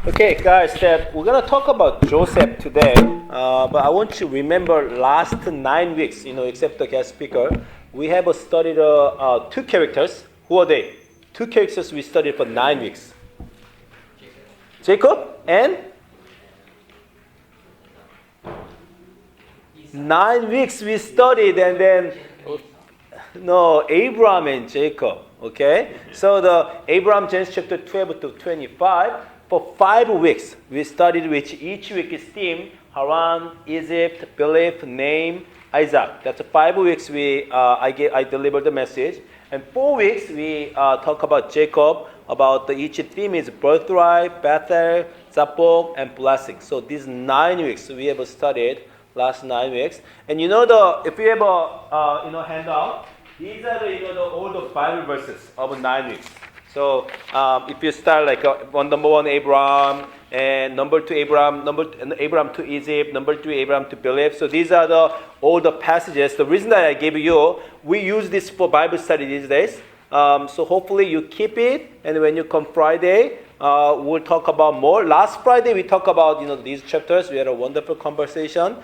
Okay, guys, that we're gonna talk about Joseph today, but I want you to remember last 9 weeks. Except the guest speaker, we have studied two characters. Who are they? Two characters we studied for 9 weeks. Jacob and 9 weeks we studied, and then no, Abraham and Jacob. Okay, so the Abraham Genesis chapter 12 to 25. For 5 weeks, we studied which each week is theme: Haran, Egypt, belief, name, Isaac. That's 5 weeks I delivered the message, and 4 weeks we talk about Jacob. About each theme is birthright, Bethel, Zappok, and blessing. So these 9 weeks we have studied last 9 weeks, and if you have a handout, these are all the Bible verses of 9 weeks. So if you start number one Abraham, and number two Abraham, Abraham to Egypt, number three Abraham to believe. So these are all the passages. The reason that I gave you, we use this for Bible study these days. So hopefully you keep it, and when you come Friday, we'll talk about more. Last Friday we talked about these chapters. We had a wonderful conversation.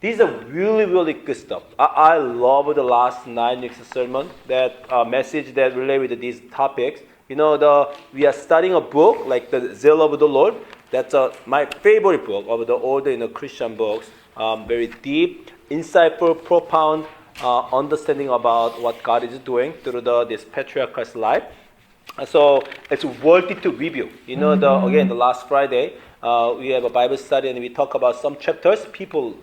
These are really, really good stuff. I love the last 9 weeks sermon, that message that relate with these topics. We are studying a book like the Zeal of the Lord. That's my favorite book of the older Christian books. Very deep, insightful, profound understanding about what God is doing through this patriarch's life. So it's worthy to review. The last Friday, we have a Bible study and we talk about some chapters. People,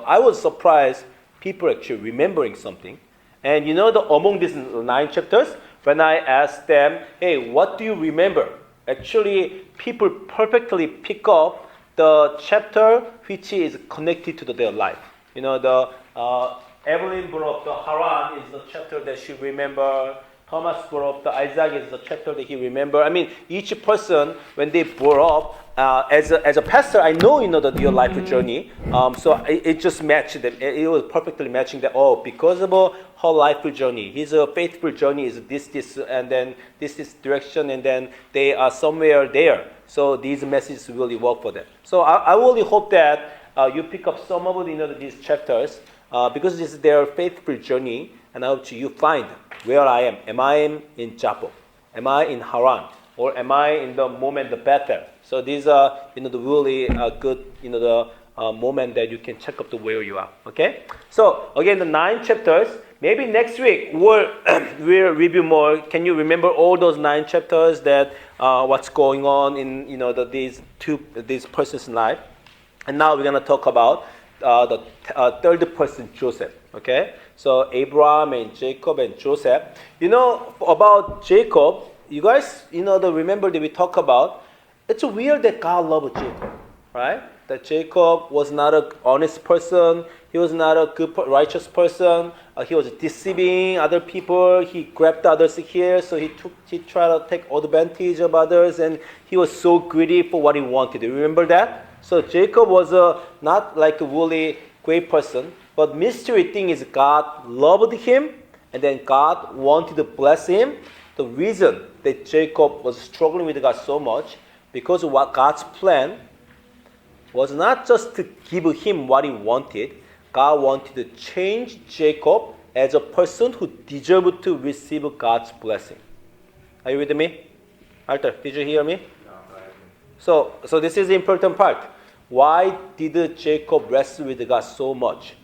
I was surprised people actually remembering something. And among these 9 chapters, when I asked them, hey, what do you remember? Actually, people perfectly pick up the chapter which is connected to their life. Evelyn brought up the Haran is the chapter that she remember. Thomas brought up the Isaac is the chapter that he remember. Each person, when they brought up, as a pastor, I know your life journey. So it just matched them. It was perfectly matching that. Oh, because of her life journey, his faithful journey is this, and then this direction, and then they are somewhere there. So these messages really work for them. So I really hope that you pick up some of these chapters because this is their faithful journey, and I hope you find where I am. Am I in Japheth? Am I in Haran? Or am I in the moment, the Bethel? So these are, the really good, the moment that you can check up to where you are. Okay? So again, the 9 chapters. Maybe next week we'll review more. Can you remember all those 9 chapters that what's going on in these persons' life? And now we're gonna talk about the third person, Joseph. Okay? So Abraham and Jacob and Joseph. About Jacob, you guys, remember that we talked about, it's weird that God loved Jacob, right? That Jacob was not an honest person. He was not a good, righteous person. He was deceiving other people. He grabbed others here, so he tried to take advantage of others, and he was so greedy for what he wanted. You remember that? So Jacob was not like a really great person, but mystery thing is God loved him, and then God wanted to bless him. The reason that Jacob was struggling with God so much, because of what God's plan was not just to give him what he wanted. God wanted to change Jacob as a person who deserved to receive God's blessing. Are you with me? Arthur, did you hear me? No, I So this is the important part. Why did Jacob wrestle with God so much?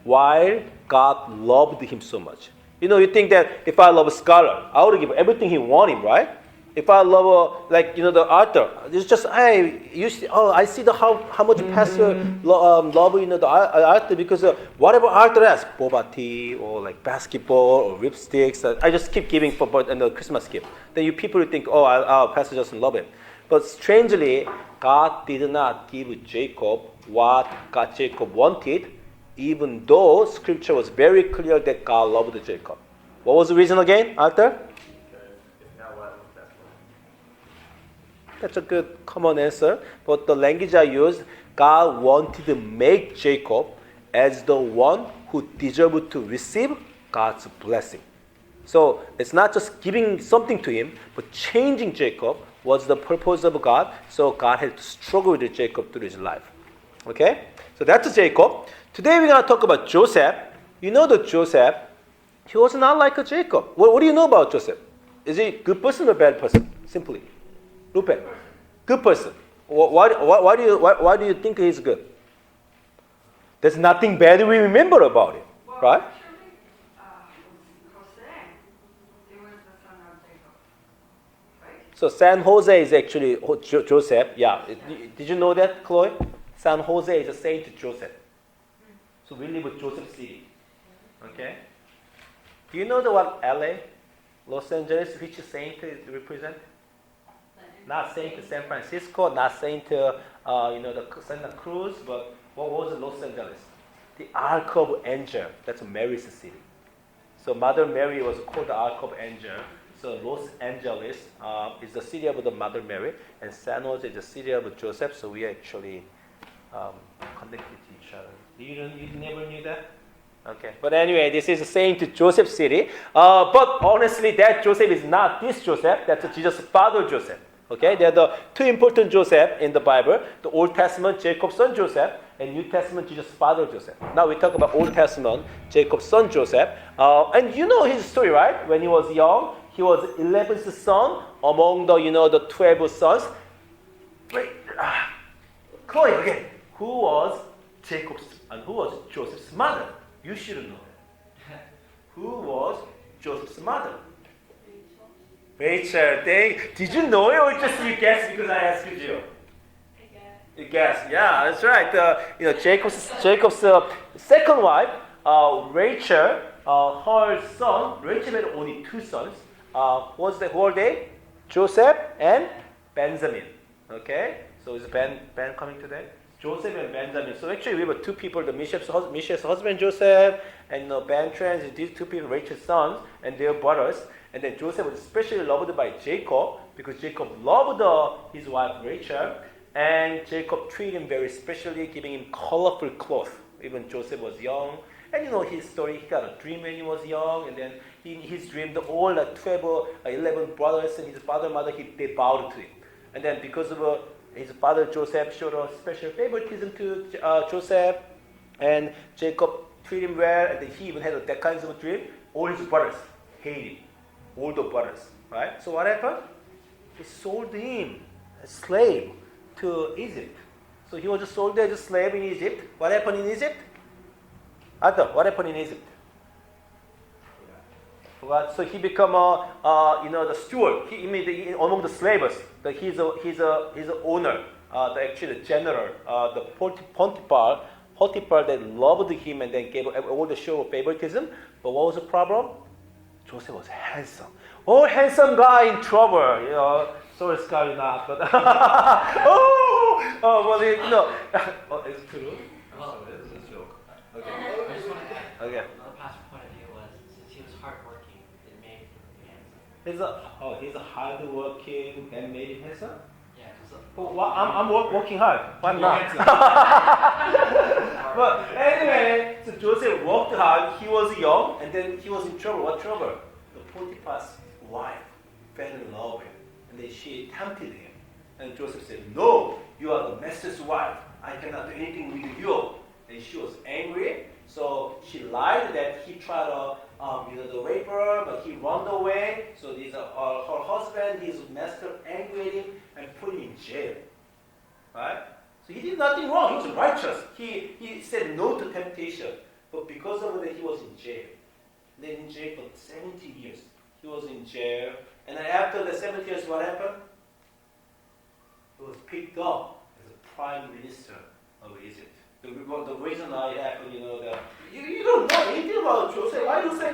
Why God loved him so much? You think that if I love a scholar, I would give everything he wanted, right? If I love the author, it's just I see how much pastor love the author, because whatever author has, boba tea or like basketball or lipsticks, I just keep giving for the Christmas gift. Then you people think, pastor doesn't love it. But strangely, God did not give Jacob what Jacob wanted, even though Scripture was very clear that God loved Jacob. What was the reason again, Arthur? That's a good common answer. But the language I use, God wanted to make Jacob as the one who deserved to receive God's blessing. So it's not just giving something to him, but changing Jacob was the purpose of God. So God had to struggle with Jacob through his life. Okay? So that's Jacob. Today we're going to talk about Joseph. You know that Joseph, he was not like a Jacob. What do you know about Joseph? Is he a good person or bad person? Simply. Lupe. Good person. Why do you think he's good? There's nothing bad we remember about him, right? Actually, Jose, he was the son of Jacob, right? So San Jose is actually Joseph. Yeah. Did you know that, Chloe? San Jose is a Saint Joseph. So we live in Joseph City. Okay. Do you know what LA, Los Angeles, which saint it represent? Not Saint San Francisco, not Saint the Santa Cruz, but what was Los Angeles? The Ark of Angel. That's Mary's city. So Mother Mary was called the Ark of Angel. So Los Angeles is the city of the Mother Mary, and San Jose is the city of Joseph. So we are actually connected to each other. You never knew that? Okay. But anyway, this is Saint Joseph city. But honestly, that Joseph is not this Joseph. That's Jesus' father Joseph. Okay, there are the two important Joseph in the Bible. The Old Testament, Jacob's son Joseph, and New Testament, Jesus' father Joseph. Now we talk about Old Testament, Jacob's son Joseph. And you know his story, right? When he was young, he was 11th son among the 12 sons. Wait, Chloe, again. Who was Jacob's and who was Joseph's mother? You should know that. Who was Joseph's mother? Rachel. Did you know it or just you guessed because I asked you? You guessed. Yeah, that's right. Jacob's second wife, Rachel, her son. Rachel had only two sons. Who are they? Joseph and Benjamin. Okay, so is Ben coming today? Joseph and Benjamin. So actually we have two people, the Michelle's husband Joseph and Ben Trans, these two people, Rachel's sons, and their brothers. And then Joseph was especially loved by Jacob because Jacob loved his wife Rachel, and Jacob treated him very specially, giving him colorful clothes. Even Joseph was young. And his story, he got a dream when he was young, and then his dream, all 11 brothers and his father and mother, they bowed to him. And then because of his father Joseph showed a special favoritism to Joseph, and Jacob treated him well, and then he even had that kind of dream. All his brothers hated him, all the brothers, right? So what happened? He sold him, a slave, to Egypt. So he was sold as a slave in Egypt. What happened in Egypt? Arthur, what happened in Egypt? Forgot. So he became the steward. He among the slaves. He's a owner. The general. The Potiphar that loved him and then gave all the show of favoritism. But what was the problem? Joseph was handsome. Oh, handsome guy in trouble. Sorry, Sky, not. But it's true. Well, it's a joke. I just want to add, Okay. another pastor's point of view was, since he was hardworking, it made him handsome. He's a hardworking and made him handsome. Yeah, because I'm working hard. Why not? But anyway, so Joseph worked hard. He was young, and then he was in trouble. What trouble? The Potiphar's wife fell in love with him, and then she tempted him. And Joseph said, "No, you are the master's wife. I cannot do anything with you." And she was angry, so she lied that he tried to rape her, but he ran away. So her husband, his master, angry at him and put him in jail. Right? So he did nothing wrong. He was righteous. He said no to temptation, but because of that, he was in jail. And then in jail for 70 years. He was in jail, and then after the 70 years, what happened? He was picked up as a prime minister of Egypt. The reason I happened, that you don't know anything about Joseph. Why do you say,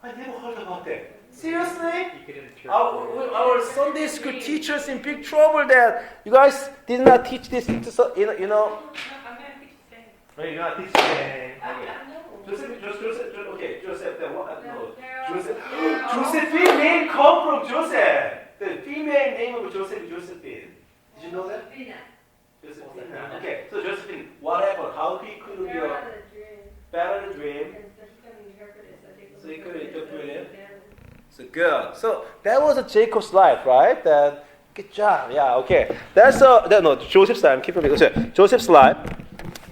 I never heard about that. Seriously? Our Sunday school teachers in big trouble that you guys did not teach this to, I'm going to teach today. Well, you're not teaching today. No. Joseph, okay, Joseph, Joseph. Josephine name come from Joseph. The female name of Joseph is Josephine. Did you know that? Josephine. Okay, so Josephine, what happened? How he could be better the dream? So he could interpret it. So good. So that was a Jacob's life, right? That Good job. Yeah, okay. That's Joseph's life. Keep it. Joseph's life.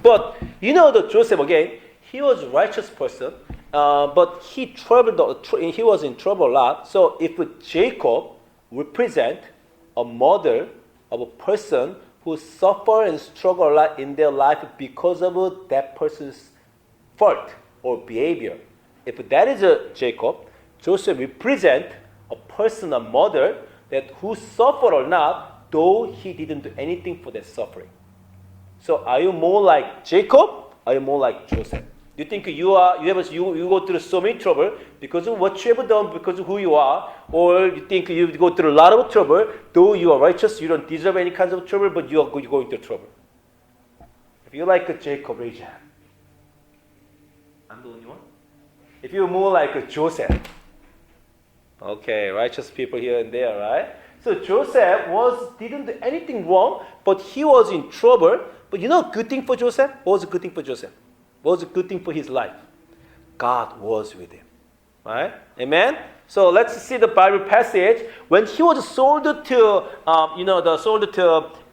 But you know the Joseph again. He was a righteous person, but he was in trouble a lot. So if Jacob represent a model of a person who suffer and struggle a lot in their life because of that person's fault or behavior. If that is a Jacob, Joseph represent a person, a mother that who suffered or not, though he didn't do anything for that suffering. So are you more like Jacob? Are you more like Joseph? You think you go through so many trouble because of what you have done, because of who you are, or you think you go through a lot of trouble, though you are righteous, you don't deserve any kinds of trouble, but you're going through trouble. If you like a Jacob, raise your hand. I'm the only one. If you're more like a Joseph, okay, righteous people here and there, right? So Joseph didn't do anything wrong, but he was in trouble. But you know, good thing for Joseph. What was a good thing for Joseph? What was a good thing for his life? God was with him. Right? Amen? So let's see the Bible passage. When he was sold to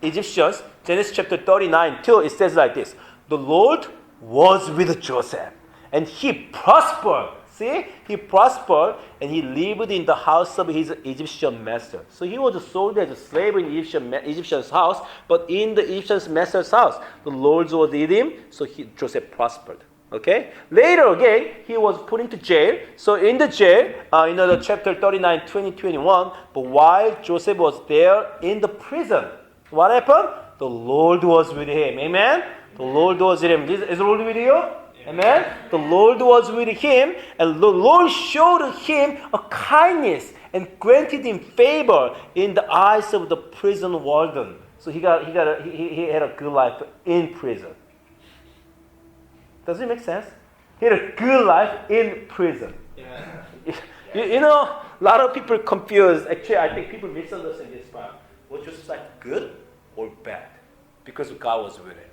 Egyptians, Genesis chapter 39:2, it says like this. The Lord was with Joseph, and he prospered. See? He prospered, and he lived in the house of his Egyptian master. So he was sold as a slave in Egyptian's house, but in the Egyptian's master's house, the Lord was with him, so Joseph prospered. Okay? Later again, he was put into jail. So in the jail, the chapter 39, 20, 21, but while Joseph was there in the prison, what happened? The Lord was with him. Amen? The Lord was with him. Is the Lord with you? Amen? The Lord was with him, and the Lord showed him a kindness and granted him favor in the eyes of the prison warden. So he had a good life in prison. Does it make sense? He had a good life in prison. Yeah. A lot of people confuse. Actually, I think people misunderstand this part. Was just like good or bad? Because God was with him.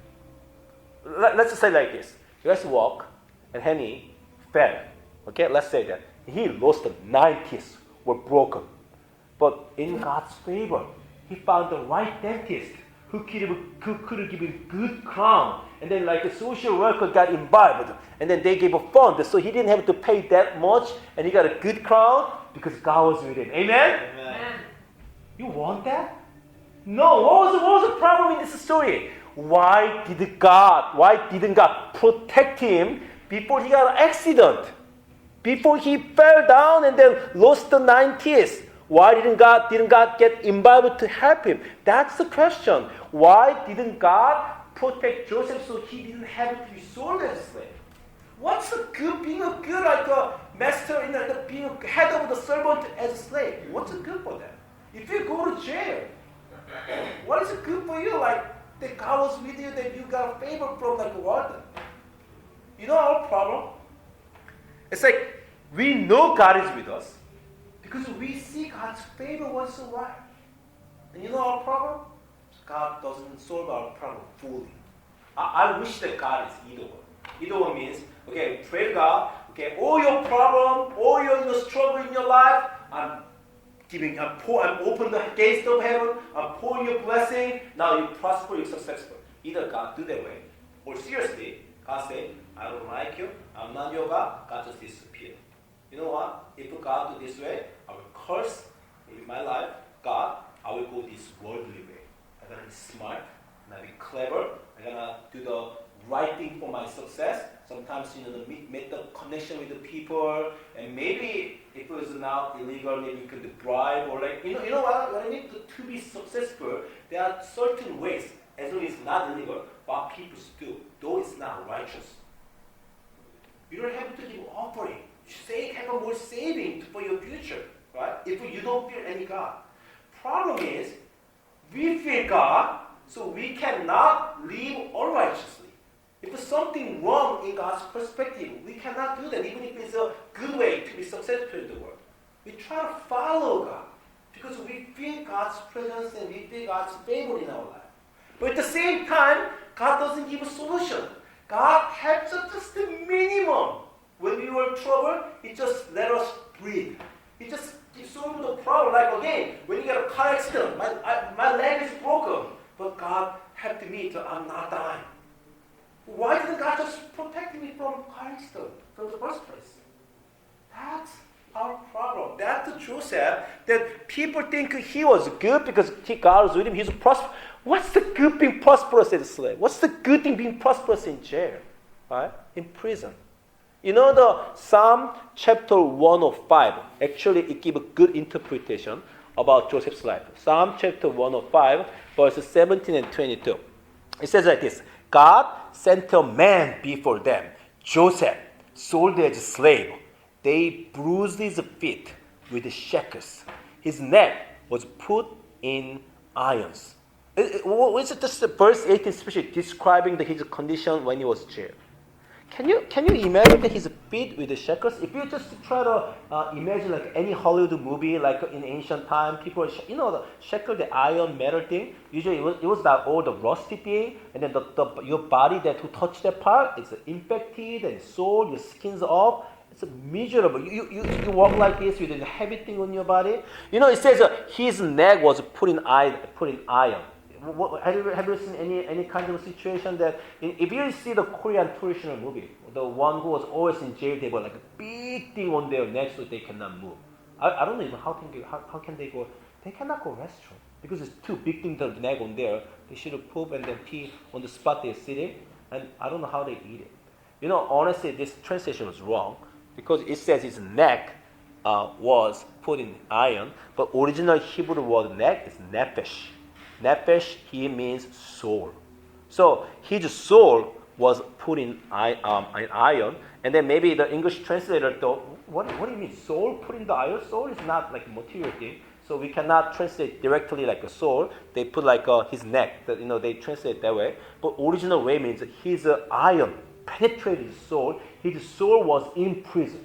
Let's just say like this. He has to walk, and Henny fell. Okay, let's say that. He lost 9 teeth, were broken. But in God's favor, he found the right dentist who could give him good crown. And then like a social worker got involved. And then they gave a fund, so he didn't have to pay that much, and he got a good crown because God was with him. Amen? Amen. You want that? No. What was the problem in this story? Why didn't God protect him before he got an accident? Before he fell down and then lost the 9 teeth? Why didn't God get involved to help him? That's the question. Why didn't God protect Joseph so he didn't have to be sold as a slave? What's the good being a good like a master in being a head of the servant as a slave? What's the good for that? If you go to jail, what is it good for you? Like that God was with you, that you got a favor from like a warden. You know our problem? It's like we know God is with us because we see God's favor once in a while. And you know our problem? God doesn't solve our problem fully. I wish that God is either one. Either one means, okay, pray to God, okay, all your problem, all your struggle in your life, I'm open the gates of heaven, I'm pouring your blessing, now you prosper, you're successful. Either God do that way, or seriously, God say, I don't like you, I'm not your God, God just disappear. You know what? If God do this way, I will curse in my life, God, I will go this worldly way. I'm gonna be smart, I'm gonna be clever, I'm gonna do the right thing for my success. Sometimes, make the connection with the people, and maybe if it was now illegal, maybe you could bribe or like, you know what I mean? To be successful, there are certain ways, as long as it's not illegal, what people do, though it's not righteous. You don't have to give offering. You have more saving for your future, right? If you don't fear any God. Problem is, we fear God, so we cannot live unrighteously. If there's something wrong in God's perspective, we cannot do that, even if it's a good way to be successful in the world. We try to follow God because we feel God's presence and we feel God's favor in our life. But at the same time, God doesn't give a solution. God helps us just the minimum. When we were in trouble, He just let us breathe. He just He solved the problem. Like again, when you get a car accident, my leg is broken, but God helped me to I'm not dying. Why didn't God just protect me from car accident from the first place? That's our problem. That's Joseph. That people think he was good because God was with him. He's prosperous. What's the good being prosperous as a slave? What's the good thing being prosperous in jail? Right? In prison. You know the Psalm chapter 105, actually it gives a good interpretation about Joseph's life. Psalm chapter 105, verses 17 and 22. It says like this, God sent a man before them, Joseph, sold as a slave. They bruised his feet with shackles. His neck was put in irons. Is it just verse 18 especially describing his condition when he was jailed? Can you imagine his feet with the shackles? If you just try to imagine like any Hollywood movie, like in ancient time, people, the shackle, the iron metal thing. Usually it was that all the rusty thing, and then your body that to touch that part, it's infected and sore. Your skin's off. It's miserable. You walk like this with a heavy thing on your body. It says his neck was put in iron. Have you seen any kind of situation that if you see the Korean traditional movie, the one who was always in jail, they were like a big thing on their neck so they cannot move. I don't know even how can they go. They cannot go restaurant because it's too big thing to the neck on there. They should have poop and then pee on the spot they're sitting, and I don't know how they eat it. Honestly, this translation was wrong because it says his neck was put in iron, but original Hebrew word neck is nephesh. Nephesh here means soul. So his soul was put in iron, and then maybe the English translator thought, what do you mean soul put in the iron? Soul is not like a material thing, so we cannot translate directly like a soul. They put like his neck. They translate that way. But original way means his iron penetrated his soul. His soul was in prison.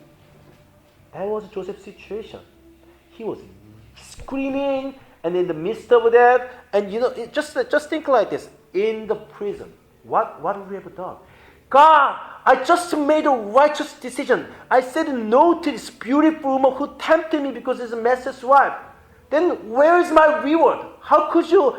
That was Joseph's situation. He was screaming. And in the midst of that, and just think like this: in the prison, what would we have done? God, I just made a righteous decision. I said no to this beautiful woman who tempted me because it's a master's wife. Then where is my reward? How could you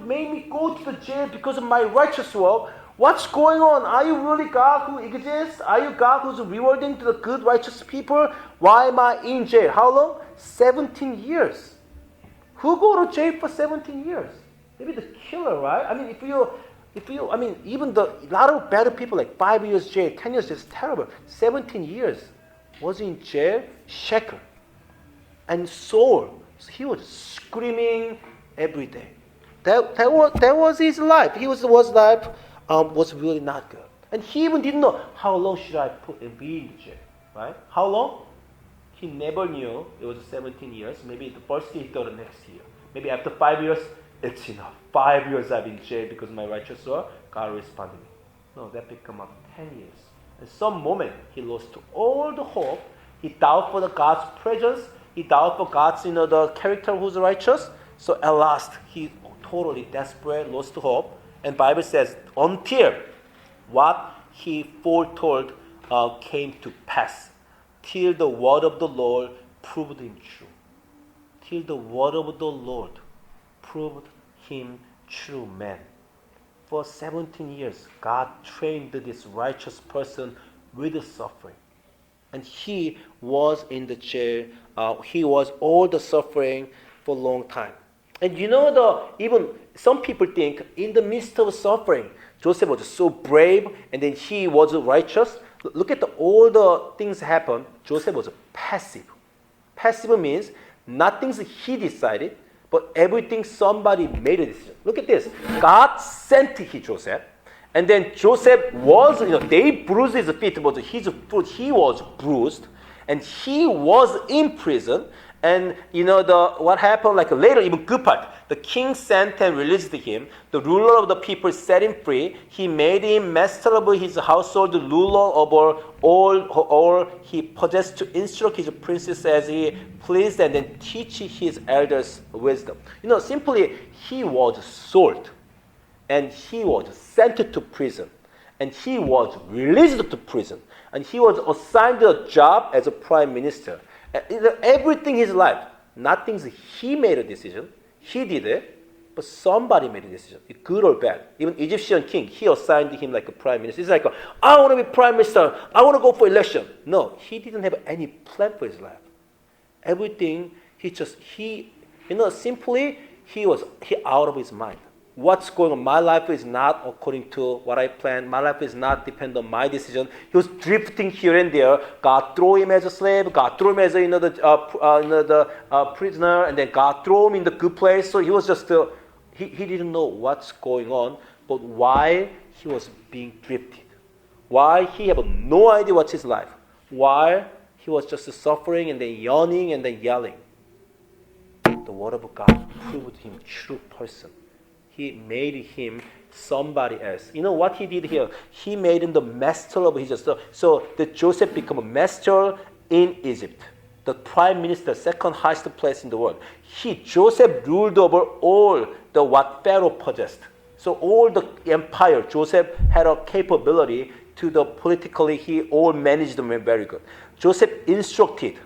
make me go to the jail because of my righteous work? What's going on? Are you really God who exists? Are you God who's rewarding to the good, righteous people? Why am I in jail? How long? 17 years. Who go to jail for 17 years? Maybe the killer, right? I mean, even a lot of bad people, like 5 years jail, 10 years, is terrible. 17 years was in jail, shackled, and sore. So he was screaming every day. That was his life. His life was really not good. And he even didn't know how long should I be in jail, right? How long? He never knew it was 17 years. Maybe the first year he thought the next year. Maybe after 5 years, it's enough. 5 years I've been in jail because of my righteous work. God responded me. No, that became 10 years. At some moment, he lost all the hope. He doubted for God's presence. He doubted for God's, the character who's righteous. So at last, he totally desperate, lost hope. And Bible says, until what he foretold came to pass. Till the word of the Lord proved him true. Till the word of the Lord proved him true man. For 17 years, God trained this righteous person with suffering. And he was in the jail. He was all the suffering for a long time. And even some people think in the midst of suffering, Joseph was so brave and then he was righteous. Look at all the things happen. Joseph was passive. Passive means nothing he decided, but everything somebody made a decision. Look at this. God sent Joseph, and then Joseph was, they bruised his feet, but his foot, he was bruised, and he was in prison. And what happened, like later, even good part, the king sent and released him. The ruler of the people set him free. He made him master of his household, ruler over all he possessed, to instruct his princes as he pleased, and then teach his elders wisdom. Simply, he was sold, and he was sent to prison, and he was released to prison, and he was assigned a job as a prime minister. Everything in his life, nothing he made a decision. He did it. But somebody made a decision, good or bad. Even Egyptian king, he assigned him like a prime minister. He's like, I want to be prime minister. I want to go for election. No, he didn't have any plan for his life. Everything, simply, he out of his mind. What's going on? My life is not according to what I planned. My life is not dependent on my decision. He was drifting here and there. God threw him as a slave. God threw him as the prisoner, and then God threw him in the good place. So he was just he didn't know what's going on, but why he was being drifted. Why he had no idea what's his life. Why he was just suffering and then yawning and then yelling. The word of God proved him true person. He made him somebody else. You know what he did here? He made him the master of his stuff. So that Joseph became a master in Egypt. The prime minister, second highest place in the world. Joseph ruled over all the what Pharaoh possessed. So all the empire, Joseph had a capability to the politically, he all managed them very good. Joseph instructed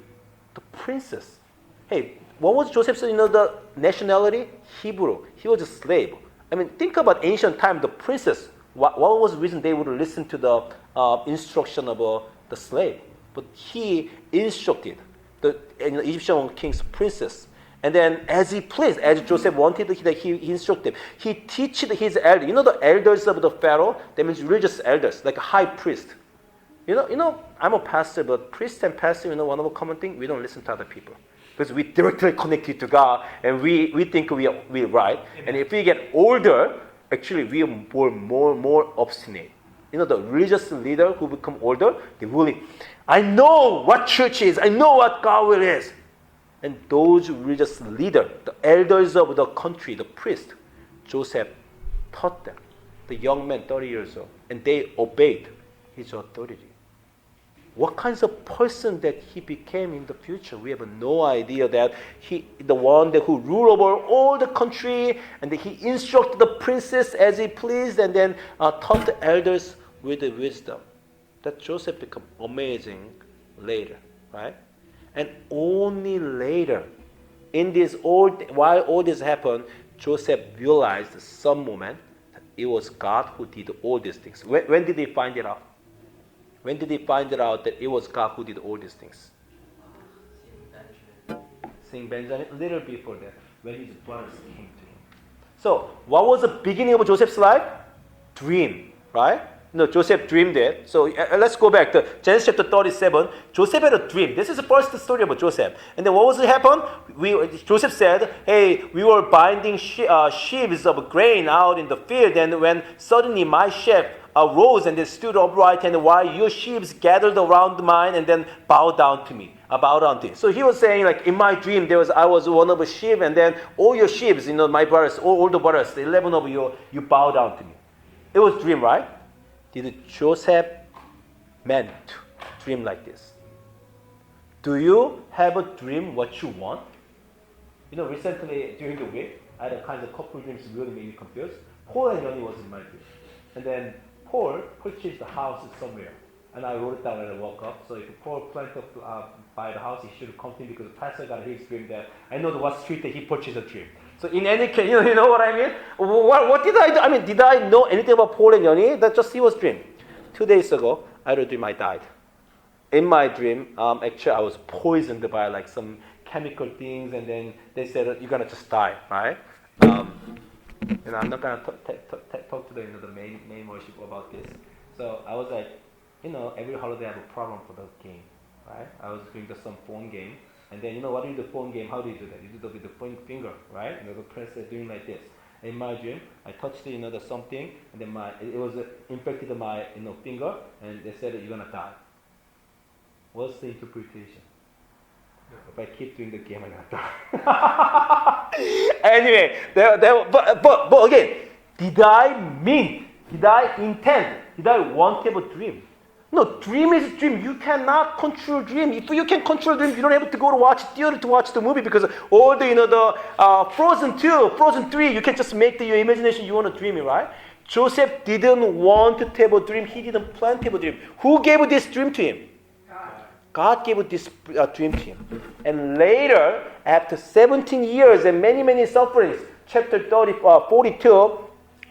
the princess. Hey, what was Joseph's the nationality? Hebrew. He was a slave. I mean, think about ancient time, the princess. What was the reason they would listen to the instruction of the slave? But he instructed the Egyptian king's princess. And then as he pleased, as Joseph wanted, he instructed. He taught his elders. You know the elders of the Pharaoh? That means religious elders, like a high priest. You know, I'm a pastor, but priest and pastor, one of the common thing, we don't listen to other people. Because we directly connected to God, and we think we're right. And if we get older, actually we are more obstinate. The religious leader who become older, they really, I know what church is, I know what God will is. And those religious leaders, the elders of the country, the priest, Joseph taught them, the young man, 30 years old, and they obeyed his authority. What kinds of person that he became in the future, we have no idea. That the one who ruled over all the country, and that he instructed the princess as he pleased, and then taught the elders with the wisdom. That Joseph became amazing later, right? And only later, while all this happened, Joseph realized some moment that it was God who did all these things. When did he find it out? When did he find it out that it was God who did all these things? Saint Benjamin, a little before that, when his brothers came to him. So, what was the beginning of Joseph's life? Dream, right? Joseph dreamed it. So let's go back to Genesis chapter 37. Joseph had a dream. This is the first story about Joseph. And then what was it happen? Joseph said, hey, we were binding sheaves of grain out in the field, and when suddenly my sheaf arose and they stood upright, and while your sheaves gathered around mine and then bowed down to me. So he was saying, like, in my dream, I was one of a sheep, and then all your sheaves, my brothers, all the brothers, the 11 of you bow down to me. It was dream, right? Did Joseph meant to dream like this? Do you have a dream what you want? Recently during the week, I had a kind of couple dreams really made me confused. Paul and Yoni was in my dream. And then Paul purchased a house somewhere. And I wrote it down when I woke up. So if Paul planned to buy the house, he should come to me because the pastor got his dream that I know what street that he purchased a dream. So in any case, you know what I mean? What did I do? I mean, did I know anything about Paul and Yoni? That just he was dream. 2 days ago, I had a dream I died. In my dream, actually I was poisoned by like some chemical things, and then they said you're gonna just die, right? And I'm not gonna talk to the main worship about this. So I was like, every holiday I have a problem for the game, right? I was doing some phone game. And then, what do you do the phone game? How do you do that? You do it with the finger, right? The press is doing like this. In my dream, I touched the something, and then it was infected my finger, and they said that you're gonna die. What's the interpretation? If I keep doing the game, I'm gonna die. Anyway, but again, did I intend? Did I want to have a dream? No, dream is dream. You cannot control dream. If you can control dream, you don't have to go to watch theater to watch the movie, because all the Frozen 2, Frozen 3, you can just make your imagination you want to dream it, right? Joseph didn't want to have a dream. He didn't plan to have a dream. Who gave this dream to him? God gave this dream to him. And later, after 17 years and many, many sufferings, chapter 42,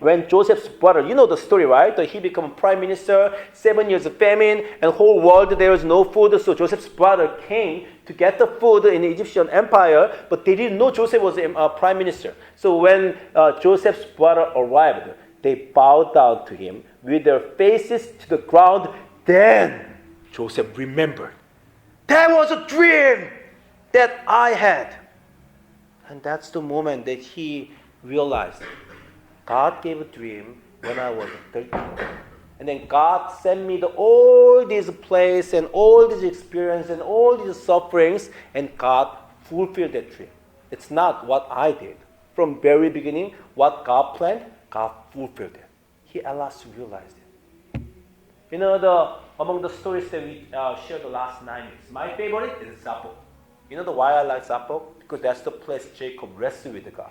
when Joseph's brother, you know the story, right? He became prime minister, 7 years of famine, and whole world there was no food. So Joseph's brother came to get the food in the Egyptian empire, but they didn't know Joseph was prime minister. So when Joseph's brother arrived, they bowed down to him with their faces to the ground. Then Joseph remembered, there was a dream that I had. And that's the moment that he realized, God gave a dream when I was 13. And then God sent me all these places and all these experiences and all these sufferings, and God fulfilled that dream. It's not what I did. From very beginning, what God planned, God fulfilled it. He allowed us to realize it. You know, among the stories that we shared the last 9 weeks, my favorite is Zappok. You know why I like Zappok? Because that's the place Jacob wrestled with God.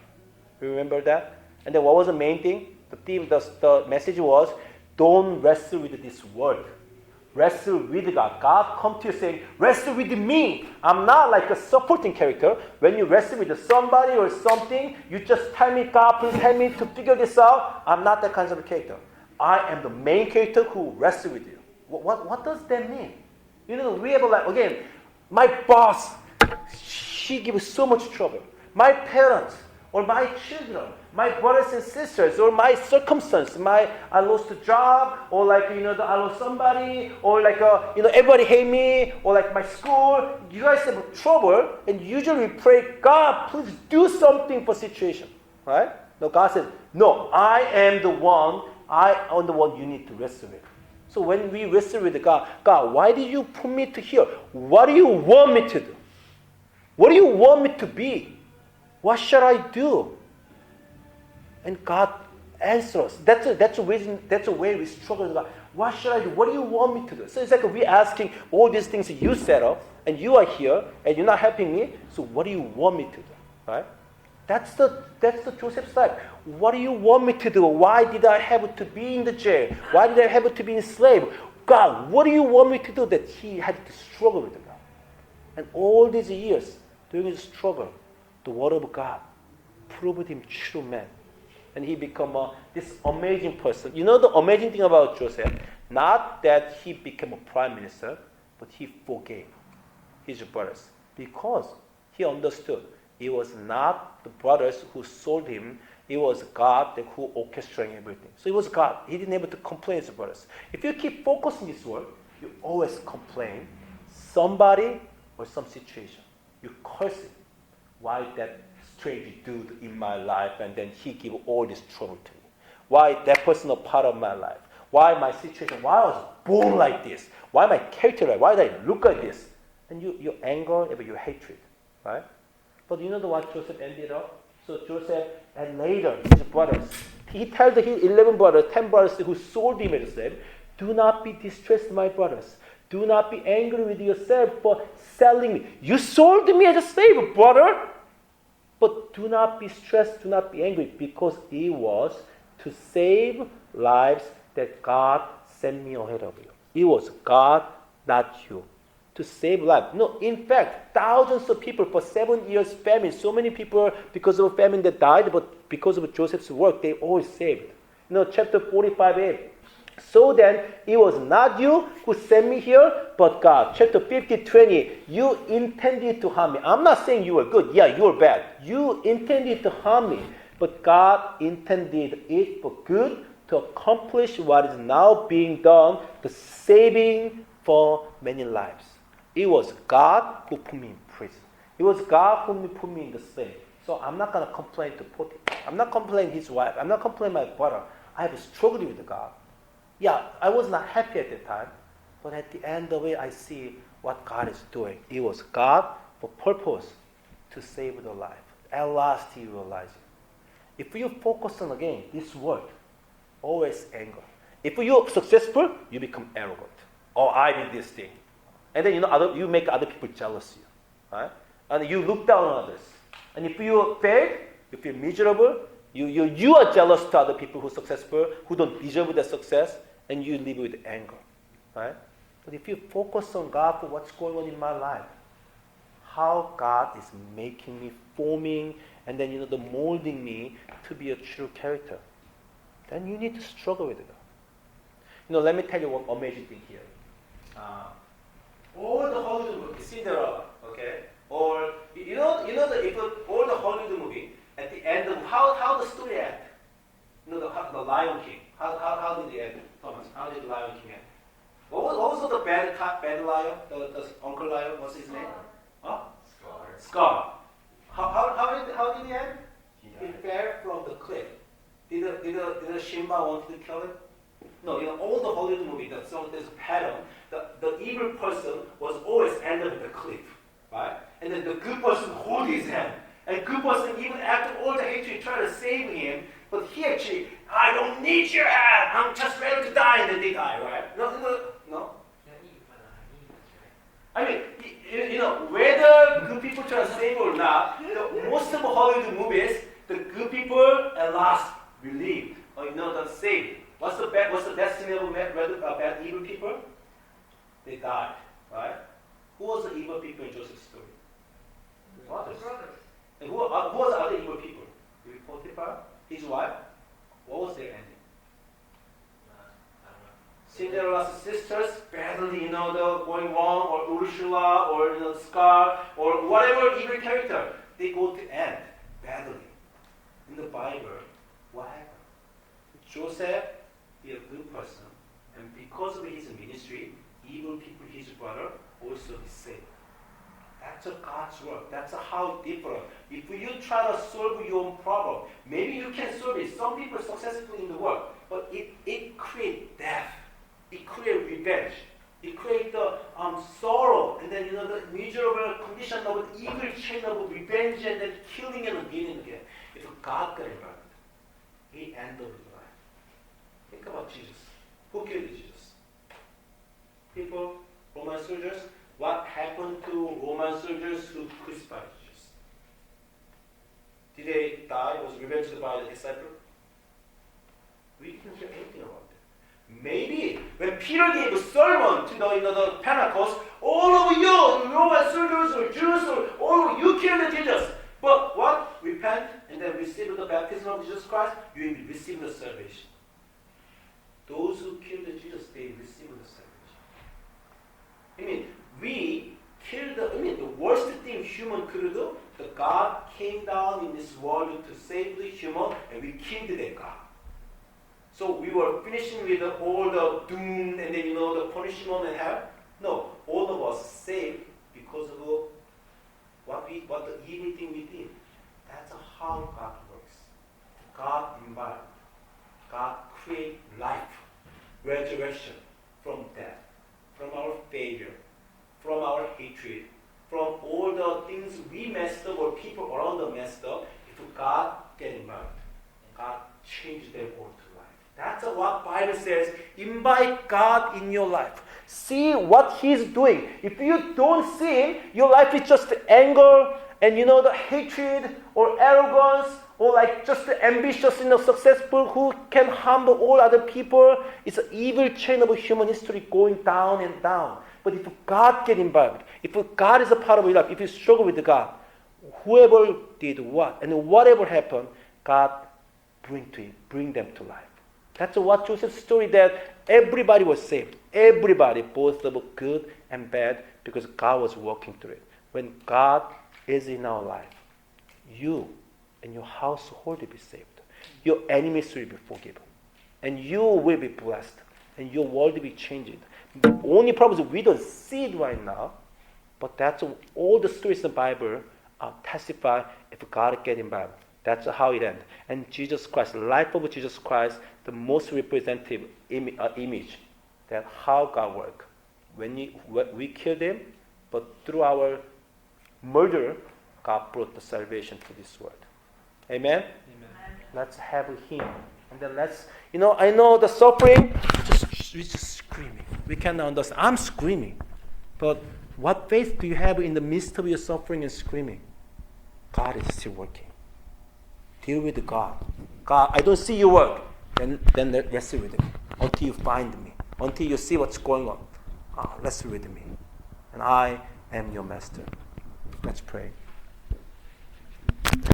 You remember that? And then what was the main thing? The theme, the message was, don't wrestle with this world. Wrestle with God. God come to you saying, wrestle with me. I'm not like a supporting character. When you wrestle with somebody or something, you just tell me, God, please help me to figure this out. I'm not that kind of a character. I am the main character who wrestles with you. What does that mean? You know, we have again, my boss, she gives so much trouble. My parents, or my children, my brothers and sisters, or my circumstance, I lost a job, or I lost somebody, or everybody hate me, or my school. You guys have trouble, and usually we pray, God, please do something for situation, right? No, God says, no, I am the one you need to wrestle with. So when we wrestle with God, God, why did you put me to here? What do you want me to do? What do you want me to be? What shall I do? And God answers. That's a reason. That's a way we struggle with God. What should I do? What do you want me to do? So it's like we're asking all these things that you set up, and you are here, and you're not helping me. So what do you want me to do? Right? That's the Joseph's life. What do you want me to do? Why did I have to be in the jail? Why did I have to be enslaved? God, what do you want me to do? That he had to struggle with God. And all these years, during his struggle, the word of God proved him true man. And he became this amazing person. You know the amazing thing about Joseph? Not that he became a prime minister, but he forgave his brothers. Because he understood it was not the brothers who sold him, it was God who orchestrated everything. So it was God. He didn't able to complain his brothers. If you keep focusing this word, you always complain somebody or some situation. You curse it. Why that strange dude in my life, and then he give all this trouble to me? Why that person a part of my life? Why my situation? Why I was born like this? Why my character like? Why did I look like this? And your anger, and your hatred, right? But you know what Joseph ended up? So Joseph, and later his brothers, he tells his 11 brothers, 10 brothers who sold him as a slave, do not be distressed, my brothers. Do not be angry with yourself for selling me. You sold me as a slave, brother. But do not be stressed, do not be angry, because it was to save lives that God sent me ahead of you. It was God, not you. To save lives. No, in fact, thousands of people for 7 years famine. So many people because of famine that died, but because of Joseph's work, they all saved. You know, chapter 45a. So then, it was not you who sent me here, but God. Chapter 50:20. You intended to harm me. I'm not saying you were good. Yeah, you were bad. You intended to harm me, but God intended it for good to accomplish what is now being done, the saving for many lives. It was God who put me in prison. It was God who put me in the slave. So I'm not going to complain to Potiphar. I'm not complaining his wife. I'm not complaining my brother. I have struggled with God. Yeah, I was not happy at the time, but at the end of it, I see what God is doing. It was God for purpose to save the life. At last, he realized it. If you focus on, again, this word, always anger. If you're successful, you become arrogant. Oh, I did this thing. And then, you make other people jealous of you. Right? And you look down on others. And if you fail, you feel miserable. You are jealous to other people who are successful, who don't deserve their success, and you live with anger. Right? But if you focus on God for what's going on in my life, how God is making me, forming, and then the molding me to be a true character, then you need to struggle with it. Let me tell you one amazing thing here. All the Hollywood movies, Cinderella, okay, or if all the Hollywood movie at the end of how the story end, the Lion King, how did it end, Thomas? How did the Lion King end? What was the bad lion, the Uncle Lion? What's his name? Huh? Scar. How did he end? He fell from the cliff. Did Simba want to kill him? No, all the Hollywood movies, there's a pattern. The evil person was always end up at the cliff, right? And then the good person hold his hand. And good person, even after all the hatred, try to save him. But he actually, I don't need your hand. I'm just ready to die. And then they die, right? No. I mean, whether good people try to save or not, most of the Hollywood movies, the good people at last relieved, or not saved. What's the destiny of bad evil people? They died, right? Who was the evil people in Joseph's story? Brothers. And who was the other evil people? Potiphar, his wife. What was their ending? Cinderella's sisters, badly, the going wrong, or Ursula, or Scar, or whatever evil character, they go to end badly. In the Bible, what happened? Joseph, he a good person, and because of his ministry, evil people, his brother, also be saved. That's God's work. That's how different. If you try to solve your own problem, maybe you can solve it. Some people are successful in the work, but it creates death. It creates revenge. It creates the sorrow, and then the miserable condition of the evil chain of revenge, and then killing and again and again. If God got involved, He ended with life. Think about Jesus. Who killed Jesus? People, Roman soldiers. What happened to Roman soldiers who crucified Jesus? Did they die? Was revenged by the disciples? We didn't hear anything about it. Maybe when Peter gave a sermon to the Pentecost, all of you, Roman soldiers or Jews, or all of you killed Jesus. But what? Repent and then receive the baptism of Jesus Christ, you will receive the salvation. Those who killed Jesus, they received the salvation. We killed the worst thing human could do, the God came down in this world to save the human, and we killed that God. So we were finishing with all the doom and then the punishment and hell. No, all of us saved because of what the evil thing we did. That's how God works. God invited. God create life, resurrection from death, from our failure, from our hatred, from all the things we messed up or people around us messed up. If God get involved, God changed them all to life. That's what Bible says. Invite God in your life. See what He's doing. If you don't see Him, your life is just anger and the hatred or arrogance or like just the ambitious successful who can harm all other people. It's an evil chain of human history going down and down. But if God get involved, if God is a part of your life, if you struggle with God, whoever did what and whatever happened, God bring them to life. That's what Joseph's story, that everybody was saved. Everybody, both of good and bad, because God was working through it. When God is in our life, you and your household will be saved. Your enemies will be forgiven. And you will be blessed. And your world will be changed. The only problem is we don't see it right now, but that's all the stories in the Bible testify if God get involved. That's how it ends. And Jesus Christ, the life of Jesus Christ, the most representative image that how God works. When we killed Him, but through our murder, God brought the salvation to this world. Amen? Amen. Let's have Him. And then I know the suffering, we're just screaming. We cannot understand. I'm screaming. But what faith do you have in the midst of your suffering and screaming? God is still working. Deal with God. God, I don't see your work. Then wrestle with Him until you find me. Until you see what's going on. wrestle with me. And I am your master. Let's pray.